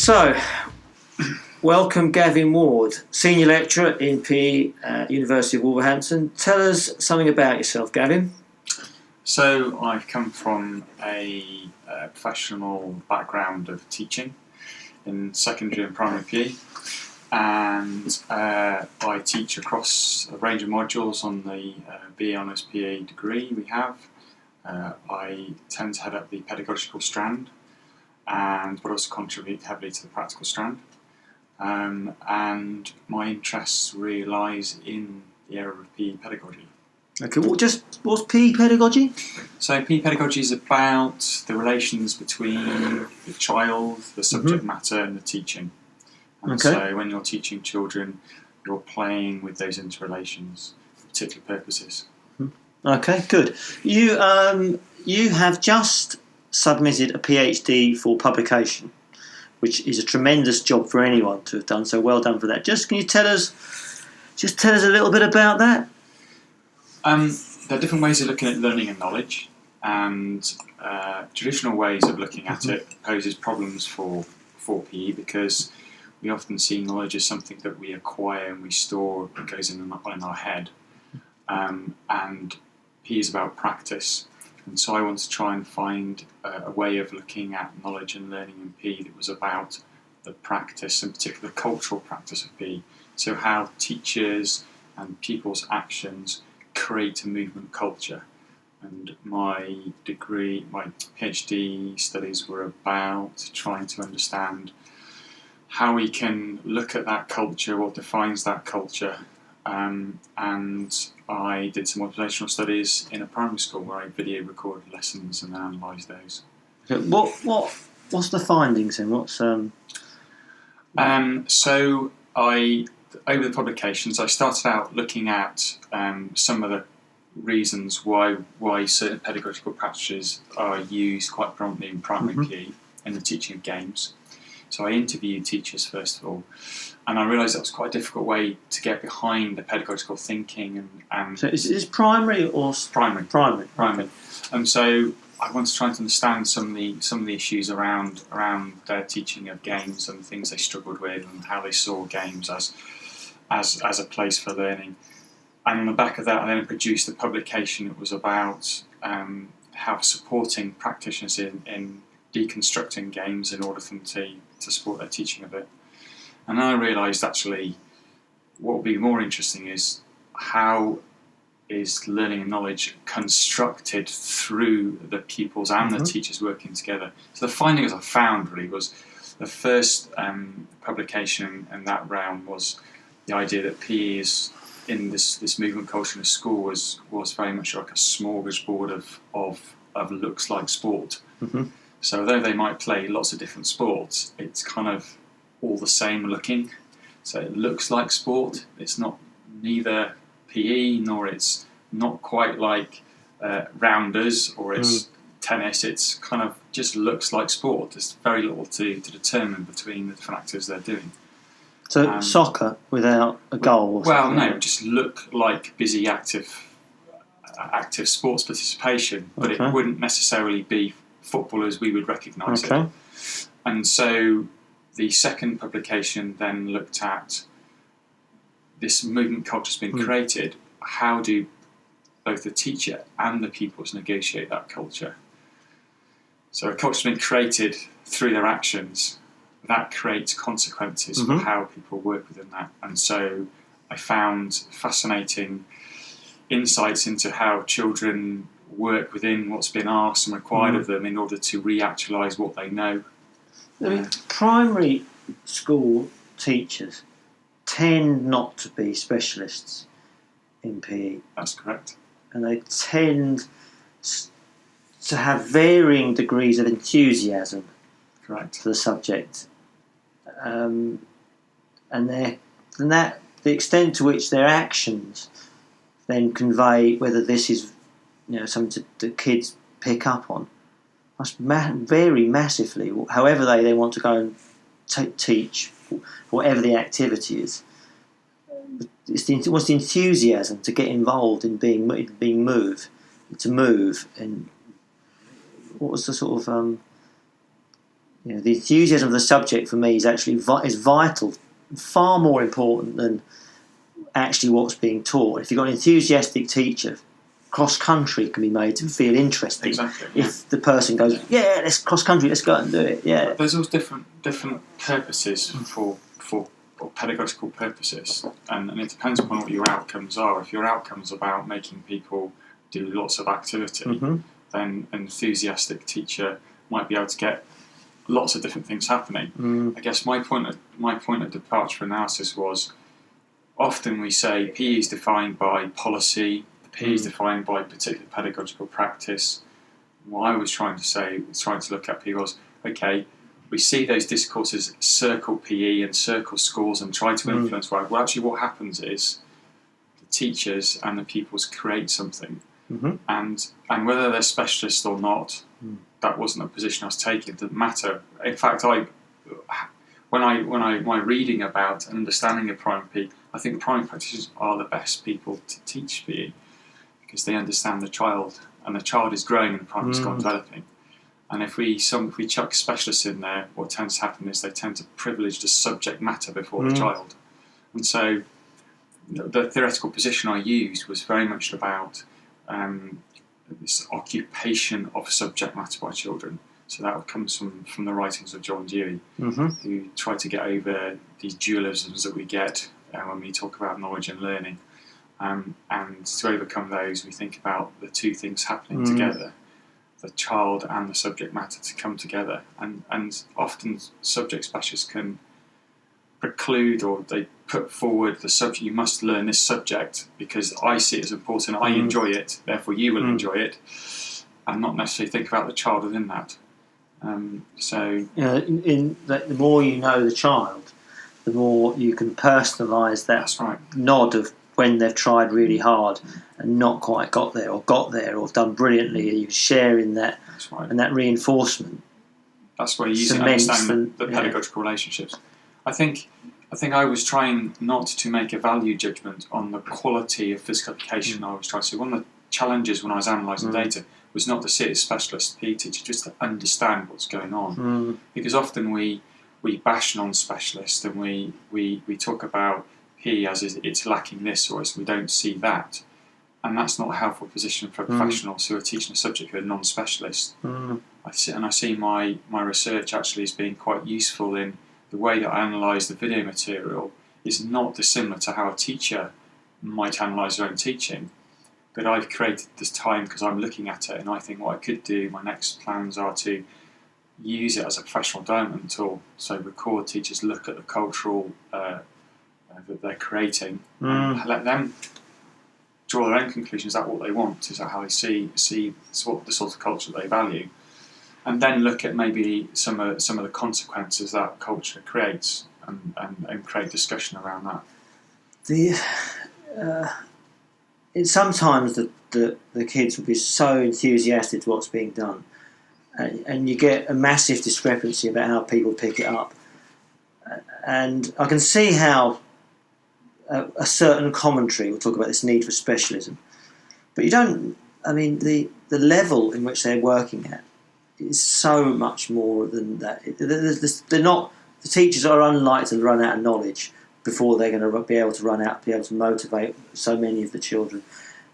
So, welcome Gavin Ward, Senior Lecturer in PE at University of Wolverhampton. Tell us something about yourself, Gavin. So, I've come from a professional background of teaching in secondary and primary PE, and I teach across a range of modules on the BA Honours PE degree we have. I tend to head up the pedagogical strand, but also contribute heavily to the practical strand. And my interest really lies in the area of PE pedagogy. Okay, what's PE pedagogy? So PE pedagogy is about the relations between the child, the subject matter, and the teaching. And so when you're teaching children, you're playing with those interrelations for particular purposes. Okay, good. You have just submitted a PhD for publication, which is a tremendous job for anyone to have done. So well done for that. Can you tell us a little bit about that? There are different ways of looking at learning and knowledge, and traditional ways of looking at it poses problems for PE, because we often see knowledge as something that we acquire and we store and goes in our head, and PE is about practice. And so I want to try and find a way of looking at knowledge and learning in PE that was about the practice, in particular the cultural practice of PE. So how teachers and people's actions create a movement culture. And my PhD studies were about trying to understand how we can look at that culture, what defines that culture. And I did some observational studies in a primary school where I video recorded lessons and analysed those. Okay, what's the findings then? So over the publications, I started out looking at some of the reasons why certain pedagogical practices are used quite prominently in primary PE in the teaching of games. So I interviewed teachers first of all, and I realised that was quite a difficult way to get behind the pedagogical thinking. And so is this primary or primary? Primary. Okay. And so I wanted to try to understand some of the issues around their teaching of games and things they struggled with, and how they saw games as a place for learning. And on the back of that, I then produced a publication that was about how supporting practitioners in deconstructing games in order for them to support their teaching of it. And then I realised actually what would be more interesting is how is learning and knowledge constructed through the pupils and the teachers working together. So the findings I found really was the first publication in that round was the idea that PE is in this movement culture in a school was very much like a smorgasbord of looks like sport. So although they might play lots of different sports, it's kind of all the same looking. So it looks like sport. It's not neither PE nor it's not quite like rounders or it's tennis. It's kind of just looks like sport. There's very little to determine between the different activities they're doing. So soccer without a goal? Or well, no, just look like busy active sports participation, but it wouldn't necessarily be football as we would recognise it. And so the second publication then looked at this movement culture has been created. How do both the teacher and the pupils negotiate that culture? So a culture has been created through their actions. That creates consequences for how people work within that. And so I found fascinating insights into how children work within what's been asked and required of them in order to reactualise what they know. I mean, primary school teachers tend not to be specialists in PE. That's correct. And they tend to have varying degrees of enthusiasm for the subject. And the extent to which their actions then convey whether this is something that kids pick up on must vary massively. However they then want to go and teach, whatever the activity is. What's the enthusiasm to get involved in being moved, to move, and what was the sort of the enthusiasm of the subject for me is actually is vital, far more important than actually what's being taught. If you've got an enthusiastic teacher, cross country can be made to feel interesting. Exactly. If the person goes, let's cross country, let's go out and do it. Yeah. There's all different purposes for pedagogical purposes, and it depends upon what your outcomes are. If your outcomes are about making people do lots of activity, then an enthusiastic teacher might be able to get lots of different things happening. I guess my point of departure analysis was, often we say PE is defined by policy, PE is defined by particular pedagogical practice. What I was trying to look at PE was, okay, we see those discourses circle PE and circle schools and try to influence. Well, actually what happens is the teachers and the pupils create something. And whether they're specialists or not, that wasn't a position I was taking. It didn't matter. In fact, when I reading about and understanding of primary PE, I think primary practitioners are the best people to teach PE because they understand the child, and the child is growing and the primary school developing. And if we chuck specialists in there, what tends to happen is they tend to privilege the subject matter before the child. And so the theoretical position I used was very much about this occupation of subject matter by children. So that comes from the writings of John Dewey, who tried to get over these dualisms that we get when we talk about knowledge and learning. And to overcome those, we think about the two things happening together, the child and the subject matter to come together. And often subject specialists can preclude, or they put forward the subject, you must learn this subject because I see it as important, I enjoy it, therefore you will enjoy it, and not necessarily think about the child within that. The more you know the child, the more you can personalise that nod of when they've tried really hard and not quite got there or done brilliantly, and you share in that, and that reinforcement. That's where you use and understand the pedagogical relationships. I think I was trying not to make a value judgment on the quality of physical education. I was trying to say one of the challenges when I was analysing data was not to sit as specialist PE teacher, just to understand what's going on. Because often we bash non-specialists and we talk about PE as it's lacking this or we don't see that. And that's not a helpful position for professionals who are teaching a subject who are non-specialists. I see my research actually as being quite useful in the way that I analyse the video material is not dissimilar to how a teacher might analyse their own teaching. But I've created this time because I'm looking at it and I think what I could do, my next plans are to use it as a professional development tool. So record teachers look at the cultural that they're creating and let them draw their own conclusions. Is that what they want? Is that how they see what the sort of culture they value? And then look at maybe some of the consequences that culture creates and create discussion around that. Sometimes the kids will be so enthusiastic to what's being done, and you get a massive discrepancy about how people pick it up. And I can see how a certain commentary will talk about this need for specialism, but you don't. I mean, the level in which they're working at is so much more than that. They're not. The teachers are unlikely to run out of knowledge before they're going to be able to motivate so many of the children.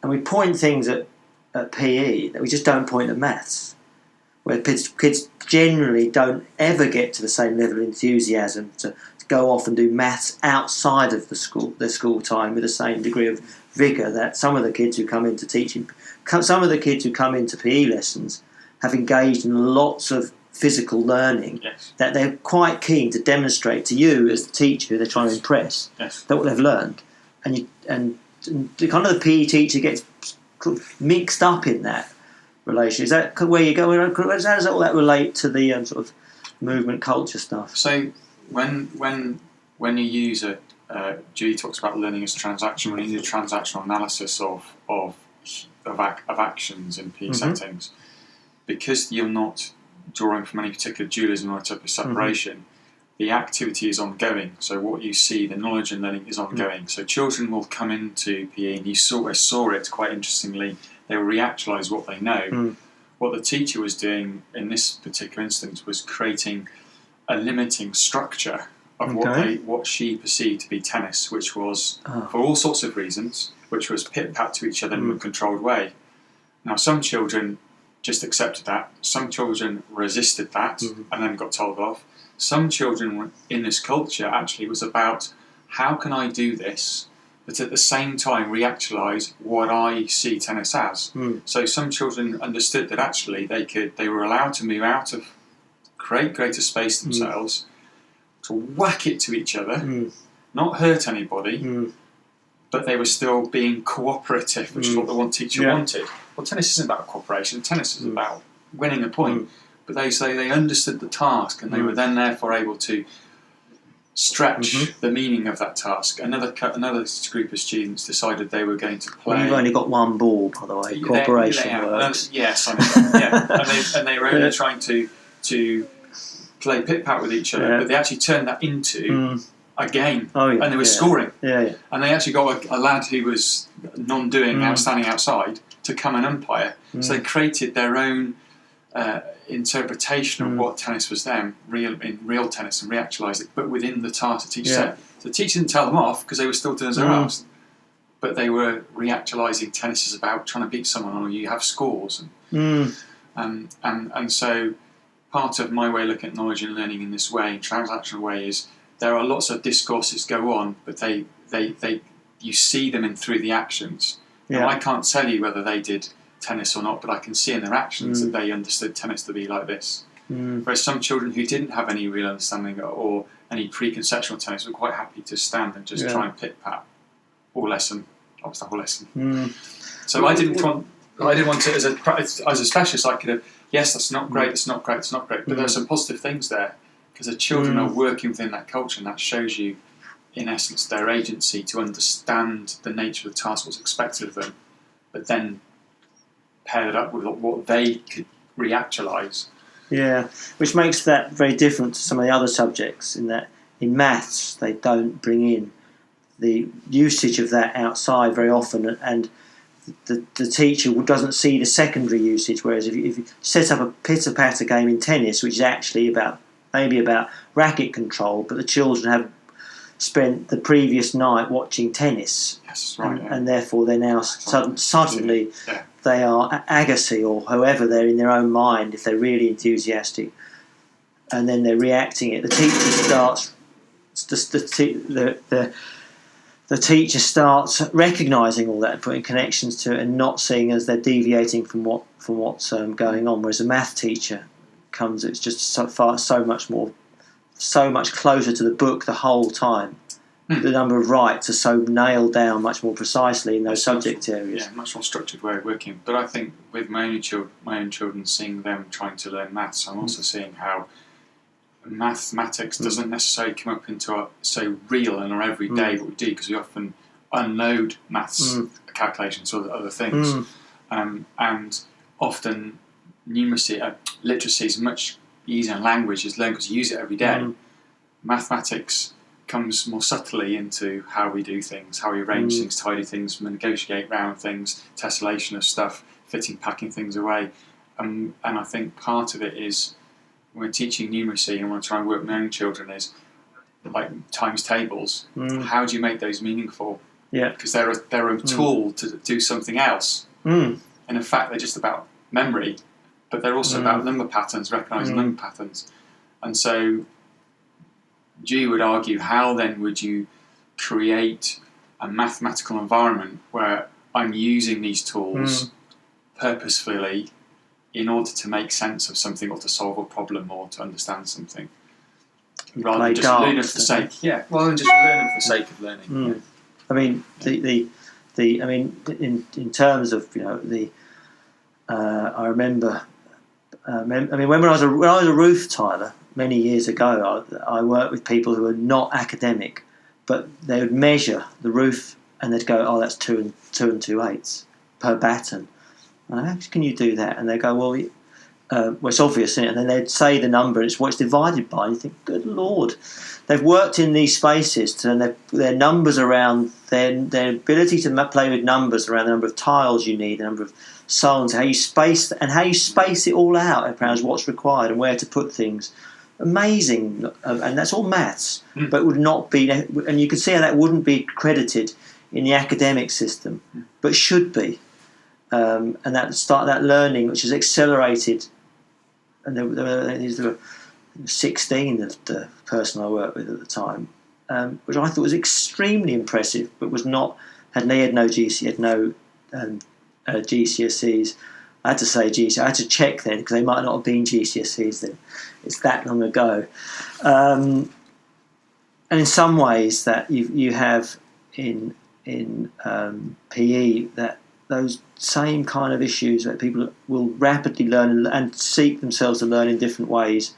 And we point things at PE that we just don't point at maths, where kids generally don't ever get to the same level of enthusiasm to go off and do maths outside of their school time with the same degree of vigour that some of the kids who come into PE lessons have engaged in lots of physical learning that they're quite keen to demonstrate to you as the teacher who they're trying to impress that what they've learned, and the kind of the PE teacher gets mixed up in that relation. Is that where you go? How does all that relate to the sort of movement culture stuff? So when you use Julie talks about learning as transaction, when you do transactional analysis of actions in PE settings, because you're not drawing from any particular dualism or type of separation, the activity is ongoing. So what you see, the knowledge and learning is ongoing. So children will come into PE, and I saw it quite interestingly, they will reactualise what they know. what the teacher was doing in this particular instance was creating a limiting structure of what she perceived to be tennis, which was for all sorts of reasons, which was pit-pat to each other in a controlled way. Now, some children just accepted that. Some children resisted that and then got told off. Some children in this culture actually was about, how can I do this, but at the same time reactualise what I see tennis as. So some children understood that actually they were allowed to move out of, create greater space themselves, to whack it to each other, not hurt anybody, but they were still being cooperative, which is what the one teacher wanted. Well, tennis isn't about cooperation. Tennis is about winning a point. But they say they understood the task, and they were then therefore able to stretch the meaning of that task. Another group of students decided they were going to play. Well, you've only got one ball, by the way. Cooperation works. Yes, I know. Yeah, and they were only trying to play pit-pat with each other, but they actually turned that into a game, and they were scoring. And they actually got a lad who was non-doing, standing outside, to come and umpire. So they created their own interpretation of what tennis was then, real tennis, and reactualised it, but within the task the teacher said. So the teacher didn't tell them off because they were still doing as they're asked, but they were reactualising tennis is about trying to beat someone, or you have scores. And so part of my way of looking at knowledge and learning in this way, in transactional way, is there are lots of discourses go on, but they you see them in through the actions. Now, I can't tell you whether they did tennis or not, but I can see in their actions that they understood tennis to be like this. Whereas some children who didn't have any real understanding or any preconception of tennis were quite happy to stand and just try and pit-pat all lesson. That was the whole lesson. So I didn't want to, as a specialist, I could have, yes, that's not great, it's not great, it's not great, but there are some positive things there, because the children are working within that culture, and that shows you, in essence, their agency to understand the nature of the task, what's expected of them, but then pair it up with what they could reactualise. Yeah, which makes that very different to some of the other subjects, in that in maths they don't bring in the usage of that outside very often, and the teacher doesn't see the secondary usage, whereas if you set up a pitter-patter game in tennis, which is actually maybe about racket control, but the children have spent the previous night watching tennis, and therefore they're now suddenly they are Agassi or whoever, they're in their own mind if they're really enthusiastic, and then they're reacting it. The teacher starts the teacher starts recognising all that and putting connections to it, and not seeing as they're deviating from what's going on. Whereas a math teacher it's just so much closer to the book the whole time. The number of rights are so nailed down much more precisely in those subject areas. Yeah, much more structured way of working. But I think with my own children, seeing them trying to learn maths, I'm also seeing how mathematics doesn't necessarily come up into so real in our everyday what we do, because we often unload maths calculations or other things, and often literacy is much easier, and language is learned because you use it every day. Mathematics comes more subtly into how we do things, how we arrange things, tidy things, negotiate round things, tessellation of stuff, packing things away. And I think part of it is, when we're teaching numeracy and when I try and work with my own children, is like times tables. How do you make those meaningful? Because they're a tool to do something else. And in fact, they're just about memory, but they're also about number patterns, recognising number patterns. And so G would argue, how then would you create a mathematical environment where I'm using these tools purposefully in order to make sense of something, or to solve a problem, or to understand something, rather than just learning for the sake. Rather than just learning for the sake of learning. I mean, in terms of I remember. When I was a roof tiler many years ago, I worked with people who were not academic, but they would measure the roof and they'd go, "Oh, that's 2 2/8 per batten." How can you do that? And they go, "Well, well, it's obvious, isn't it? And then they'd say the number, and it's what it's divided by. And you think, good Lord, they've worked in these spaces, and their numbers around their ability to play with numbers around the number of tiles you need, the number of zones, how you space it all out around what's required and where to put things. Amazing, and that's all maths, but would not be, and you can see how that wouldn't be credited in the academic system, but should be, and that learning, which is accelerated. And there were 16 of the person I worked with at the time, which I thought was extremely impressive, but was not had no GCSEs. I had to say GCSEs. I had to check then because they might not have been GCSEs then. It's that long ago, and in some ways that you have in PE that those same kind of issues that people will rapidly learn and seek themselves to learn in different ways.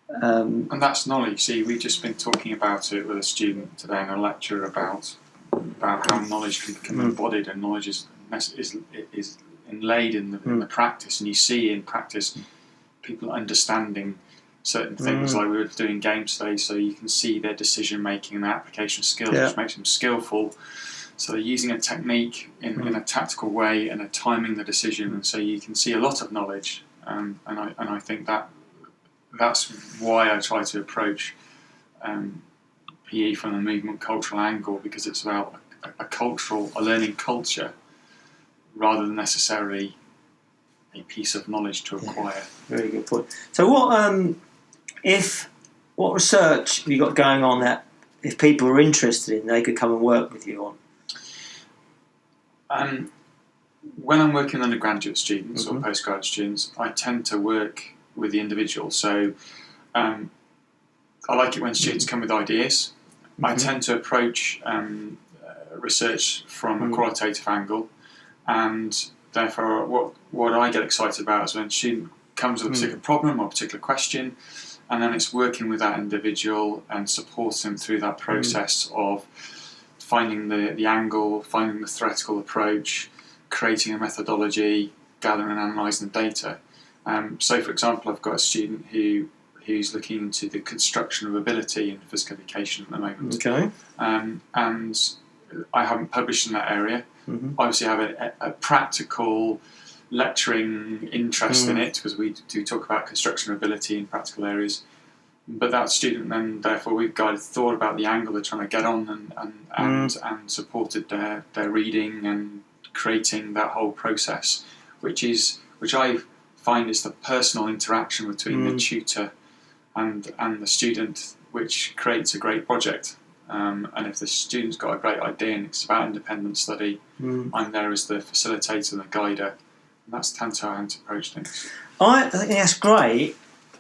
And that's knowledge. See, we've just been talking about it with a student today in a lecture about how knowledge can become embodied, and knowledge is inlaid in the practice. And you see in practice people understanding certain things, like we were doing games today, so you can see their decision making and their application skills, which makes them skillful. So they're using a technique in a tactical way and are timing the decision, and so you can see a lot of knowledge. And I think that's why I try to approach PE from the movement cultural angle, because it's about a learning culture rather than necessarily a piece of knowledge to acquire. Very good point. So what research have you got going on that if people are interested in, they could come and work with you on? When I'm working with undergraduate students or postgraduate students, I tend to work with the individual. So I like it when students come with ideas. I tend to approach research from a qualitative angle, and therefore what I get excited about is when a student comes with a particular problem or a particular question, and then it's working with that individual and supporting them through that process of finding the angle, finding the theoretical approach, creating a methodology, gathering and analysing the data. So, for example, I've got a student who's looking into the construction of ability in physical education at the moment. Okay. And I haven't published in that area. Obviously, I have a practical lecturing interest in it, because we do talk about construction of ability in practical areas. But that student then, therefore, we've thought about the angle they're trying to get on and supported their reading and creating that whole process, which I find is the personal interaction between the tutor and the student, which creates a great project. And if the student's got a great idea and it's about independent study, I'm there as the facilitator and the guider. And that's how I approach things. I think that's great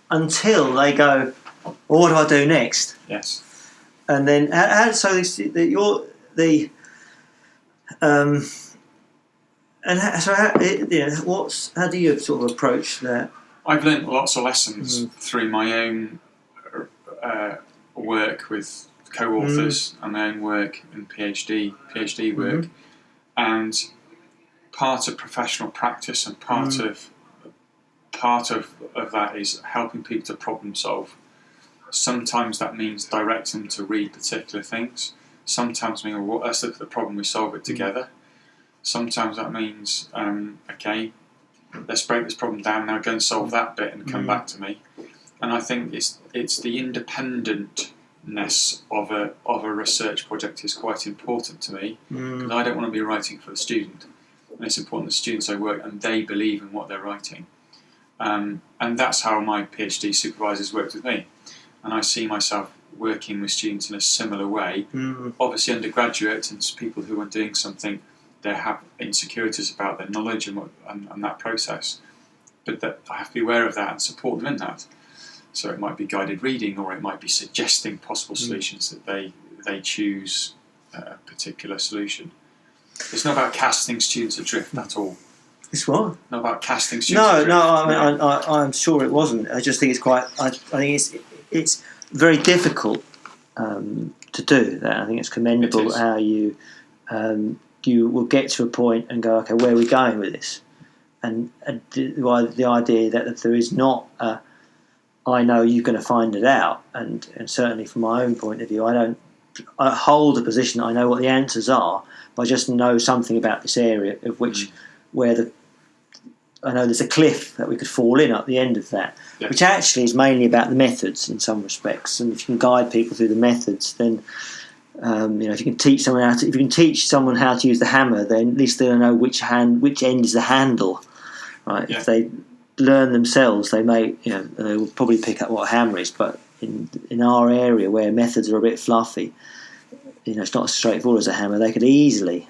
until they go, well, what do I do next? Yes. And then how do you sort of approach that? I've learnt lots of lessons through my own work with co-authors and my own work in PhD work, and part of professional practice and part of that is helping people to problem solve. Sometimes that means directing them to read particular things. Sometimes means, well, let's look at the problem, we solve it together. Sometimes that means, okay, let's break this problem down now, go and solve that bit and come back to me. And I think it's the independentness of a research project is quite important to me, because I don't want to be writing for the student. And it's important the students I work and they believe in what they're writing. And that's how my PhD supervisors worked with me. And I see myself working with students in a similar way. Obviously, undergraduates and people who are doing something, they have insecurities about their knowledge and that process. But that I have to be aware of that and support them in that. So it might be guided reading, or it might be suggesting possible solutions that they choose a particular solution. It's not about casting students adrift at all. It's what? Not about casting students adrift. I'm sure it wasn't. I just think it's quite. I think it's very difficult to do that. I think it's commendable how you will get to a point and go, okay, where are we going with this? the idea that there is not a, I know you're going to find it out, and certainly from my own point of view, I hold a position that I know what the answers are, but I just know something about this area of which where I know there's a cliff that we could fall in at the end of that, which actually is mainly about the methods in some respects. And if you can guide people through the methods, then if you can teach someone how to use the hammer, then at least they'll know which end is the handle, right? If they learn themselves, they will probably pick up what a hammer is. But in our area where methods are a bit fluffy, it's not as straightforward as a hammer. They could easily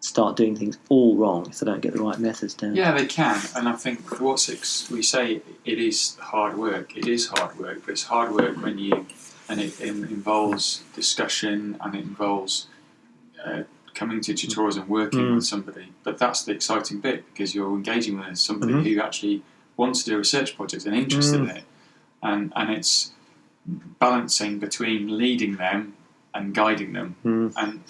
start doing things all wrong if they don't get the right methods down. Yeah, they can, and I think we say it is hard work. It is hard work, but it's hard work and it involves discussion, and it involves coming to tutorials and working with somebody. But that's the exciting bit, because you're engaging with somebody who actually wants to do a research project and interested in it, and it's balancing between leading them and guiding them, and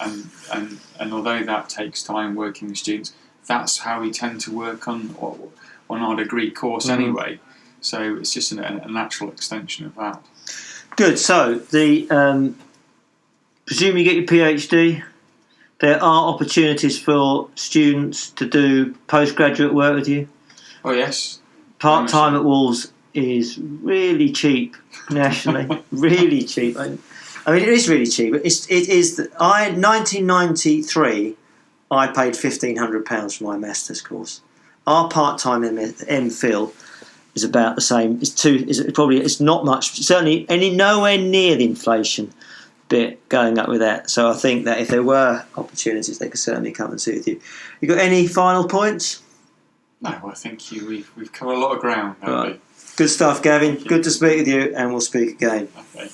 although that takes time working with students, that's how we tend to work on our degree course anyway. So it's just a natural extension of that. Good. So presume you get your PhD. There are opportunities for students to do postgraduate work with you. Oh yes. Part-time at Wolves is really cheap nationally. Really cheap. I mean, it is really cheap. It is. 1993, I paid £1,500 for my master's course. Our part-time MPhil is about the same. It's not much. Certainly, nowhere near the inflation bit going up with that. So I think that if there were opportunities, they could certainly come and sit with you. You got any final points? No, I think we've covered a lot of ground, haven't we? Good stuff, Gavin. Good to speak with you, and we'll speak again. Okay.